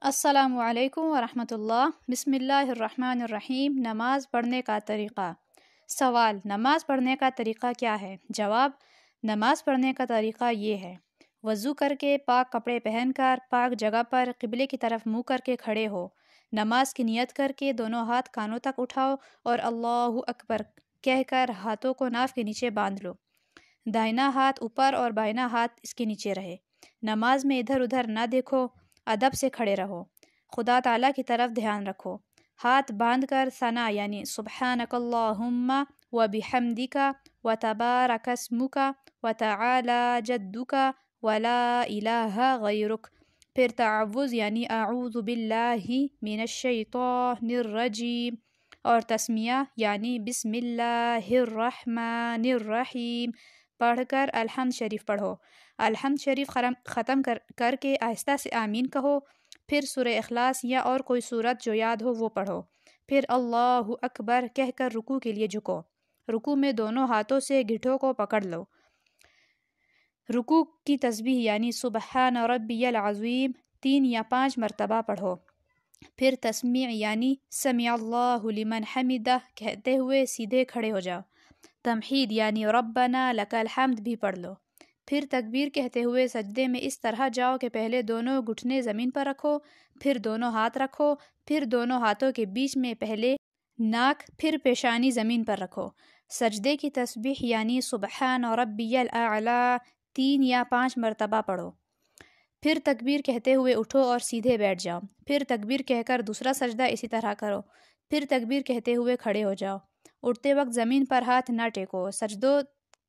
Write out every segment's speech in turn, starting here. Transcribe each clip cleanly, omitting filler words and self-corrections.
السلام علیکم ورحمۃ اللہ۔ بسم اللہ الرحمن الرحیم۔ نماز پڑھنے کا طریقہ۔ سوال: نماز پڑھنے کا طریقہ کیا ہے؟ جواب: نماز پڑھنے کا طریقہ یہ ہے: وضو کر کے پاک کپڑے پہن کر پاک جگہ پر قبلے کی طرف منہ کر کے کھڑے ہو، نماز کی نیت کر کے دونوں ہاتھ کانوں تک اٹھاؤ اور اللہ اکبر کہہ کر ہاتھوں کو ناف کے نیچے باندھ لو، دائنا ہاتھ اوپر اور بائنا ہاتھ اس کے نیچے رہے۔ نماز میں ادھر ادھر نہ دیکھو، ادب سے کھڑے رہو، خدا تعالیٰ کی طرف دھیان رکھو، ہاتھ باندھ کر ثنا یعنی سبحانک اللہم و بحمدک و تبارک اسمک و تعالی جدک و لا الہ غیرک، پھر تعوذ یعنی اعوذ باللہ من الشیطان الرجیم، اور تسمیہ یعنی بسم اللہ الرحمن الرحیم پڑھ کر الحمد شریف پڑھو۔ الحمد شریف ختم کر کے آہستہ سے آمین کہو، پھر سورہ اخلاص یا اور کوئی سورت جو یاد ہو وہ پڑھو، پھر اللہ اکبر کہہ کر رکوع کے لیے جھکو، رکوع میں دونوں ہاتھوں سے گھٹوں کو پکڑ لو، رکوع کی تسبیح یعنی سبحان ربی العظیم 3 یا 5 مرتبہ پڑھو، پھر تسمیع یعنی سمع اللہ لمن حمدہ کہتے ہوئے سیدھے کھڑے ہو جاؤ، تمحید یعنی ربنا لک الحمد بھی پڑھ لو، پھر تکبیر کہتے ہوئے سجدے میں اس طرح جاؤ کہ پہلے دونوں گھٹنے زمین پر رکھو، پھر دونوں ہاتھ رکھو، پھر دونوں ہاتھوں کے بیچ میں پہلے ناک پھر پیشانی زمین پر رکھو، سجدے کی تسبیح یعنی سبحان ربی الاعلی 3 یا 5 مرتبہ پڑھو، پھر تکبیر کہتے ہوئے اٹھو اور سیدھے بیٹھ جاؤ، پھر تکبیر کہہ کر دوسرا سجدہ اسی طرح کرو، پھر تکبیر کہتے ہوئے کھڑے ہو جاؤ، اٹھتے وقت زمین پر ہاتھ نہ ٹیکو، سجدوں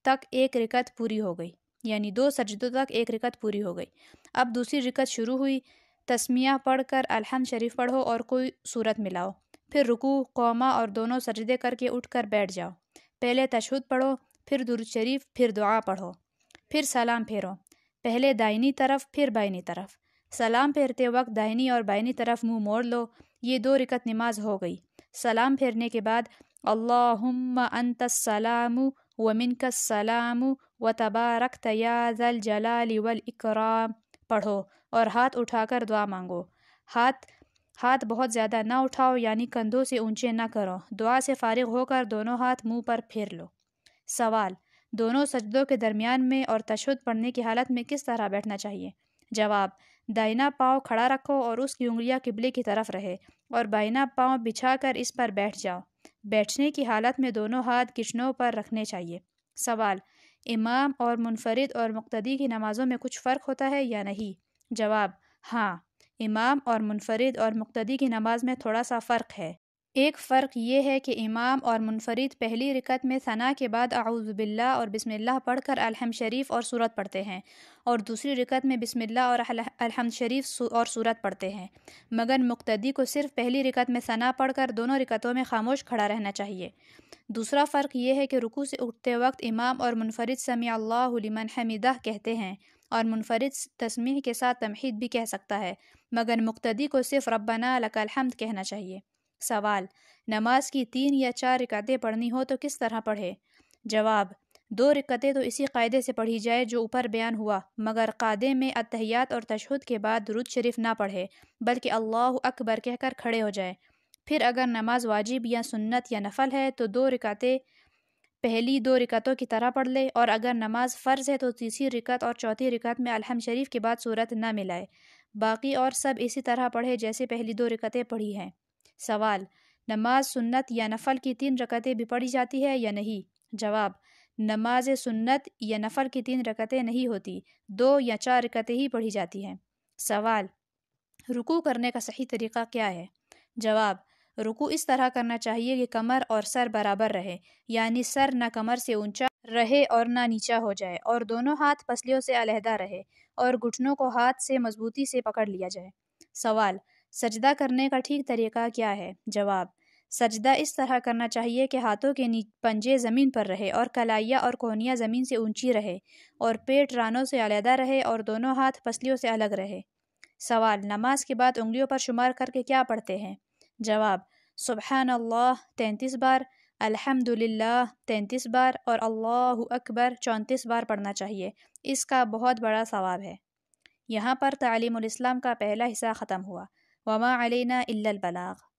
تک ایک رکعت پوری ہو گئی، یعنی 2 سجدوں تک ایک رکعت پوری ہو گئی۔ اب دوسری رکعت شروع ہوئی، تسمیہ پڑھ کر الحمد شریف پڑھو اور کوئی سورت ملاؤ، پھر رکوع، قومہ اور دونوں سجدے کر کے اٹھ کر بیٹھ جاؤ، پہلے تشہد پڑھو، پھر درود شریف، پھر دعا پڑھو، پھر سلام پھیرو، پہلے دائنی طرف پھر بائنی طرف، سلام پھیرتے وقت دائنی اور بائنی طرف منہ موڑ لو، یہ 2 رکعت نماز ہو گئی۔ سلام پھیرنے کے بعد اللہم انت السلام ومنک السلام وتبارکت یا ذا الجلال والاکرام پڑھو اور ہاتھ اٹھا کر دعا مانگو، ہاتھ بہت زیادہ نہ اٹھاؤ یعنی کندھوں سے اونچے نہ کرو، دعا سے فارغ ہو کر دونوں ہاتھ منہ پر پھیر لو۔ سوال: دونوں سجدوں کے درمیان میں اور تشہد پڑھنے کی حالت میں کس طرح بیٹھنا چاہیے؟ جواب: دائنا پاؤں کھڑا رکھو اور اس کی انگلیاں قبلے کی طرف رہے اور بائنا پاؤں بچھا کر اس پر بیٹھ جاؤ، بیٹھنے کی حالت میں دونوں ہاتھ گھٹنوں پر رکھنے چاہیے۔ سوال: امام اور منفرد اور مقتدی کی نمازوں میں کچھ فرق ہوتا ہے یا نہیں؟ جواب: ہاں، امام اور منفرد اور مقتدی کی نماز میں تھوڑا سا فرق ہے۔ ایک فرق یہ ہے کہ امام اور منفرد پہلی رکعت میں ثنا کے بعد اعوذ باللہ اور بسم اللہ پڑھ کر الحمد شریف اور سورت پڑھتے ہیں، اور دوسری رکعت میں بسم اللہ اور الحمد شریف اور سورت پڑھتے ہیں، مگر مقتدی کو صرف پہلی رکعت میں ثنا پڑھ کر دونوں رکعتوں میں خاموش کھڑا رہنا چاہیے۔ دوسرا فرق یہ ہے کہ رکوع سے اٹھتے وقت امام اور منفرد سمع اللہ لمن حمدہ کہتے ہیں اور منفرد تسمیع کے ساتھ تمحید بھی کہہ سکتا ہے، مگر مقتدی کو صرف ربنا لک الحمد کہنا چاہیے۔ سوال: نماز کی 3 یا 4 رکعتیں پڑھنی ہو تو کس طرح پڑھے؟ جواب: 2 رکعتیں تو اسی قاعدے سے پڑھی جائے جو اوپر بیان ہوا، مگر قاعدے میں اتحیات اور تشہد کے بعد درود شریف نہ پڑھے بلکہ اللہ اکبر کہہ کر کھڑے ہو جائے، پھر اگر نماز واجب یا سنت یا نفل ہے تو 2 رکعتیں پہلی 2 رکعتوں کی طرح پڑھ لے، اور اگر نماز فرض ہے تو تیسری رکعت اور چوتھی رکعت میں الحمد شریف کے بعد سورت نہ ملائے، باقی اور سب اسی طرح پڑھے جیسے پہلی 2 رکعتیں پڑھی ہیں۔ سوال: نماز سنت یا نفل کی 3 رکعتیں بھی پڑھی جاتی ہے یا نہیں؟ جواب: نماز سنت یا نفل کی 3 رکعتیں نہیں ہوتی، 2 یا 4 رکعتیں ہی پڑھی جاتی ہیں۔ سوال: رکوع کرنے کا صحیح طریقہ کیا ہے؟ جواب: رکوع اس طرح کرنا چاہیے کہ کمر اور سر برابر رہے، یعنی سر نہ کمر سے اونچا رہے اور نہ نیچا ہو جائے، اور دونوں ہاتھ پسلیوں سے علیحدہ رہے اور گھٹنوں کو ہاتھ سے مضبوطی سے پکڑ لیا جائے۔ سوال: سجدہ کرنے کا ٹھیک طریقہ کیا ہے؟ جواب: سجدہ اس طرح کرنا چاہیے کہ ہاتھوں کے پنجے زمین پر رہے اور کلائیاں اور کونیاں زمین سے اونچی رہے اور پیٹ رانوں سے علیحدہ رہے اور دونوں ہاتھ پسلیوں سے الگ رہے۔ سوال: نماز کے بعد انگلیوں پر شمار کر کے کیا پڑھتے ہیں؟ جواب: سبحان اللہ 33 بار، الحمدللہ 33 بار اور اللہ اکبر 34 بار پڑھنا چاہیے، اس کا بہت بڑا ثواب ہے۔ یہاں پر تعلیم الاسلام کا پہلا حصہ ختم ہوا۔ وما علینا الا البلاغ۔